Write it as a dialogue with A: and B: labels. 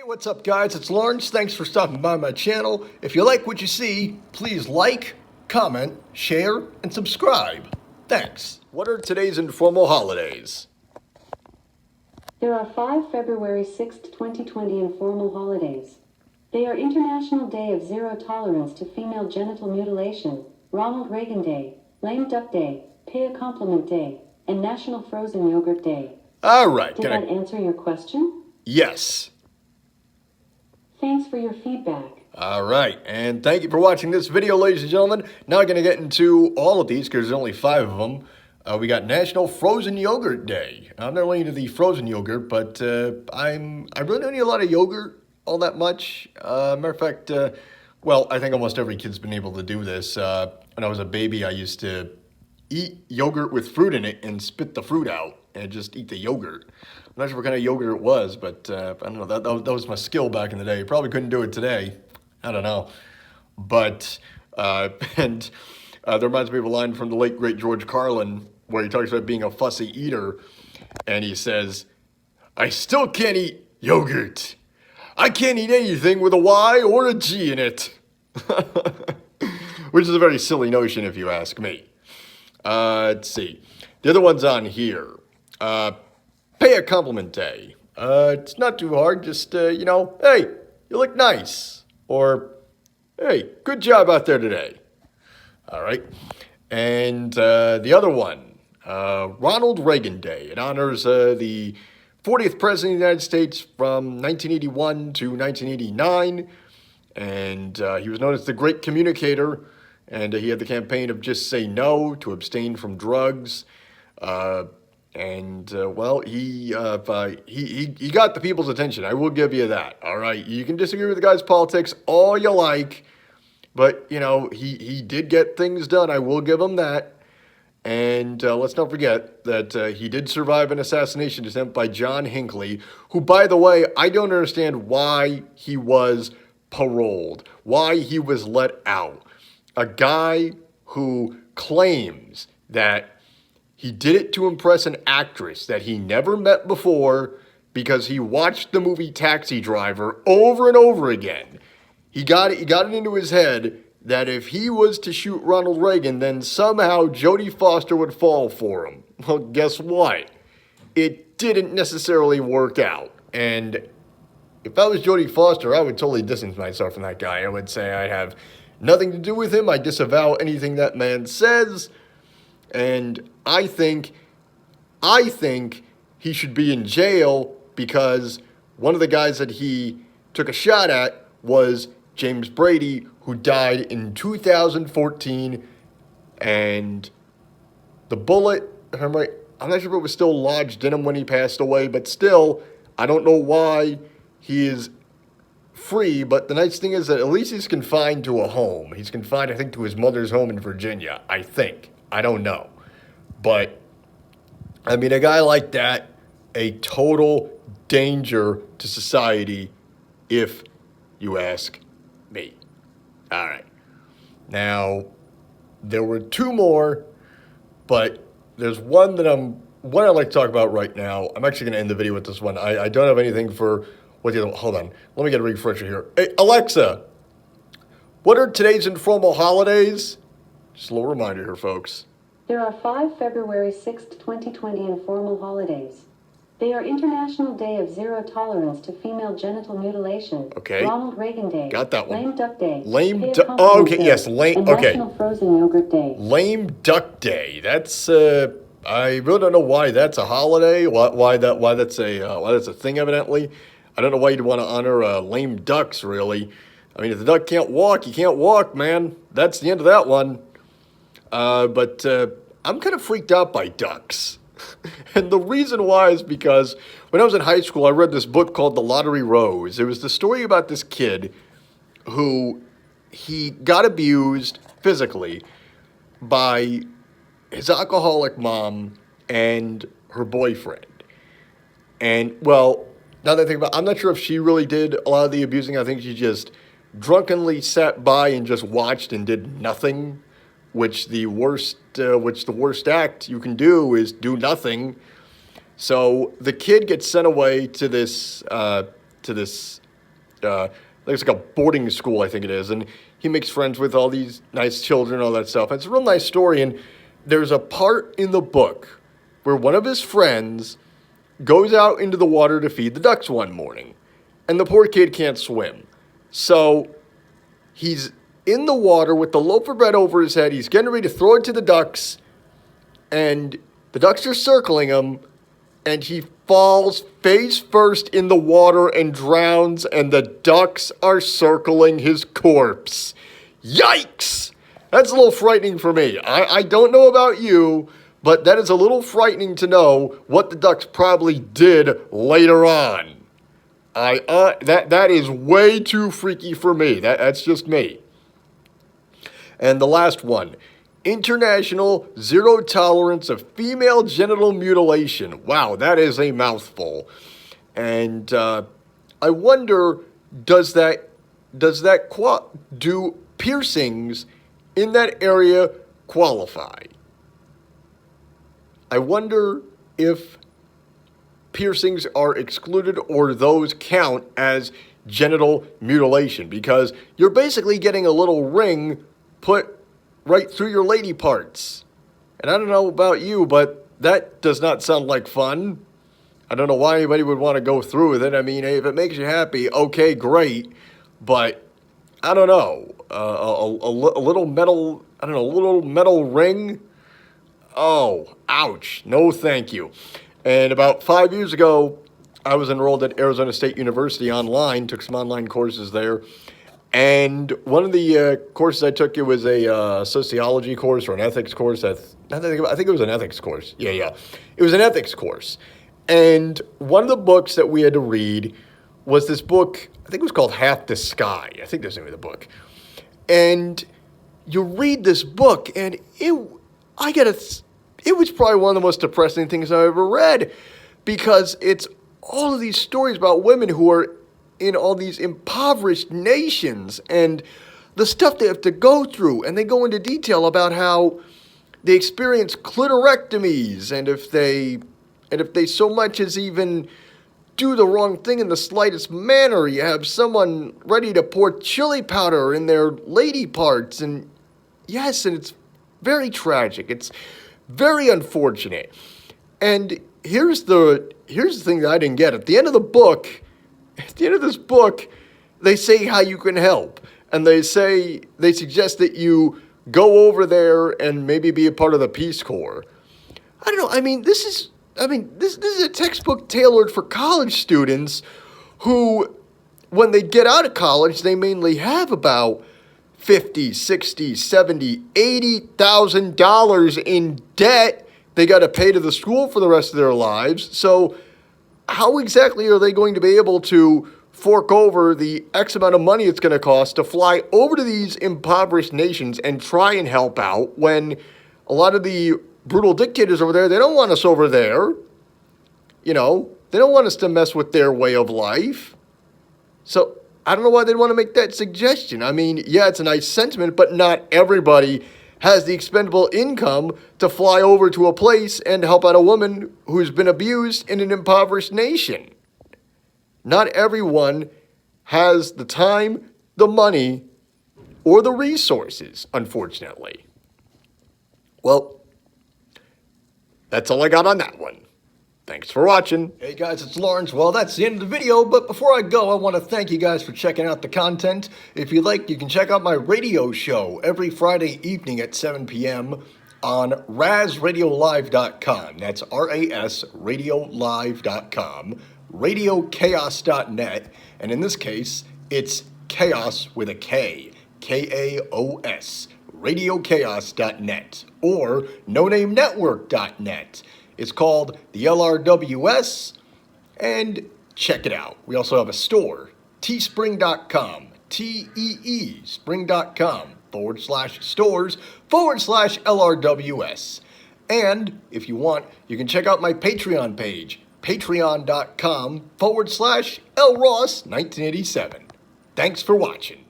A: What's up, guys? It's Lawrence. Thanks for stopping by my channel. If you like what you see, please like, comment, share, and subscribe. Thanks. What are today's informal holidays?
B: There are 5 February 6th, 2020 informal holidays. They are International Day of Zero Tolerance to Female Genital Mutilation, Ronald Reagan Day, Lame Duck Day, Pay a Compliment Day, and National Frozen Yogurt Day.
A: All right.
B: Did that answer your question?
A: Yes.
B: Thanks for your feedback.
A: All right, and thank you for watching this video, ladies and gentlemen. Now I'm going to get into all of these because there's only 5 of them. We got National Frozen Yogurt Day. I'm not really into the frozen yogurt, but I really don't eat a lot of yogurt all that much. Matter of fact, well, I think almost every kid's been able to do this. When I was a baby, I used to eat yogurt with fruit in it and spit the fruit out and just eat the yogurt. I'm not sure what kind of yogurt it was, but I don't know. That was my skill back in the day. Probably couldn't do it today. I don't know. But, that reminds me of a line from the late, great George Carlin, where he talks about being a fussy eater. And he says, I still can't eat yogurt. I can't eat anything with a Y or a G in it. Which is a very silly notion, if you ask me. Let's see. The other one's on here. Pay a compliment day. It's not too hard. Just, hey, you look nice. Or, hey, good job out there today. All right. And the other one, Ronald Reagan Day. It honors the 40th President of the United States from 1981 to 1989. And he was known as the Great Communicator. And he had the campaign of Just Say No, to abstain from drugs. Well, he got the people's attention. I will give you that. All right. You can disagree with the guy's politics all you like, but, he did get things done. I will give him that. And let's not forget that he did survive an assassination attempt by John Hinckley, who, by the way, I don't understand why he was paroled, why he was let out. A guy who claims that he did it to impress an actress that he never met before because he watched the movie Taxi Driver over and over again. He got it into his head that if he was to shoot Ronald Reagan, then somehow Jodie Foster would fall for him. Well, guess what? It didn't necessarily work out. And if I was Jodie Foster, I would totally distance myself from that guy. I would say I have nothing to do with him. I disavow anything that man says. And I think he should be in jail because one of the guys that he took a shot at was James Brady, who died in 2014. And the bullet, if I'm right, I'm not sure if it was still lodged in him when he passed away, but still, I don't know why he is free. But the nice thing is that at least he's confined to a home. He's confined, I think, to his mother's home in Virginia, I think. I don't know. But, I mean, a guy like that, a total danger to society, if you ask me. All right. Now, there were 2 more, but there's one that I'd like to talk about right now. I'm actually going to end the video with this one. I don't have anything for hold on. Let me get a refresher here. Hey, Alexa, what are today's informal holidays? Just a little reminder here, folks.
B: There are 5 February 6th, 2020 informal holidays. They are International Day of Zero Tolerance to Female Genital Mutilation.
A: Okay.
B: Ronald Reagan Day.
A: Got that one.
B: Lame Duck Day.
A: Oh, okay. Yes.
B: And
A: Okay.
B: National Frozen Yogurt Day.
A: Lame Duck Day. That's I really don't know why that's a holiday. Why that's a thing. Evidently, I don't know why you'd want to honor lame ducks. Really, I mean, if the duck can't walk, you can't walk, man. That's the end of that one. But I'm kind of freaked out by ducks. And the reason why is because when I was in high school, I read this book called The Lottery Rose. It was the story about this kid who he got abused physically by his alcoholic mom and her boyfriend. And, well, now that I think about it, I'm not sure if she really did a lot of the abusing. I think she just drunkenly sat by and just watched and did nothing. Which the worst act you can do is do nothing. So the kid gets sent away to this It's like a boarding school, I think it is, and he makes friends with all these nice children, all that stuff. And it's a real nice story, and there's a part in the book where one of his friends goes out into the water to feed the ducks one morning, and the poor kid can't swim. So he's in the water with the loaf of bread over his head. He's getting ready to throw it to the ducks, and the ducks are circling him, and he falls face first in the water and drowns, and the ducks are circling his corpse. Yikes! That's a little frightening for me. I don't know about you, but that is a little frightening to know what the ducks probably did later on. That is way too freaky for me. That's just me. And the last one, International Zero Tolerance of Female Genital Mutilation. Wow, that is a mouthful. And I wonder, do piercings in that area qualify? I wonder if piercings are excluded or those count as genital mutilation, because you're basically getting a little ring put right through your lady parts. And I don't know about you, but that does not sound like fun. I don't know why anybody would want to go through with it. I mean, if it makes you happy, okay, great. But I don't know, a little metal, a little metal ring. Oh, ouch. No, thank you. And about 5 years ago, I was enrolled at Arizona State University online, took some online courses there. And one of the courses I took, it was a sociology course or an ethics course. I think it was an ethics course. Yeah. It was an ethics course. And one of the books that we had to read was this book, I think it was called Half the Sky. I think that's the name of the book. And you read this book, and it was probably one of the most depressing things I've ever read, because it's all of these stories about women who are in all these impoverished nations and the stuff they have to go through. And they go into detail about how they experience clitorectomies, and if they so much as even do the wrong thing in the slightest manner, you have someone ready to pour chili powder in their lady parts. And yes, and it's very tragic. It's very unfortunate. And here's the thing that I didn't get. At the end of this book, they say how you can help. And they suggest that you go over there and maybe be a part of the Peace Corps. I don't know. I mean, this is a textbook tailored for college students who, when they get out of college, they mainly have about $50, $60, $70, $80,000 in debt they got to pay to the school for the rest of their lives. So how exactly are they going to be able to fork over the X amount of money it's going to cost to fly over to these impoverished nations and try and help out when a lot of the brutal dictators over there, they don't want us over there. You know, they don't want us to mess with their way of life. So I don't know why they'd want to make that suggestion. I mean, yeah, it's a nice sentiment, but not everybody has the expendable income to fly over to a place and help out a woman who's been abused in an impoverished nation. Not everyone has the time, the money, or the resources, unfortunately. Well, that's all I got on that one. Thanks for watching. Hey guys, it's Lawrence. Well, that's the end of the video, but before I go, I want to thank you guys for checking out the content. If you like, you can check out my radio show every Friday evening at 7 p.m. on rasradiolive.com. That's R-A-S radiolive.com, radiochaos.net, and in this case, it's chaos with a K, K-A-O-S, radiochaos.net, or nonamenetwork.net. It's called the LRWS, and check it out. We also have a store, teespring.com, T-E-E, spring.com/stores/LRWS. And if you want, you can check out my Patreon page, patreon.com/LRoss1987. Thanks for watching.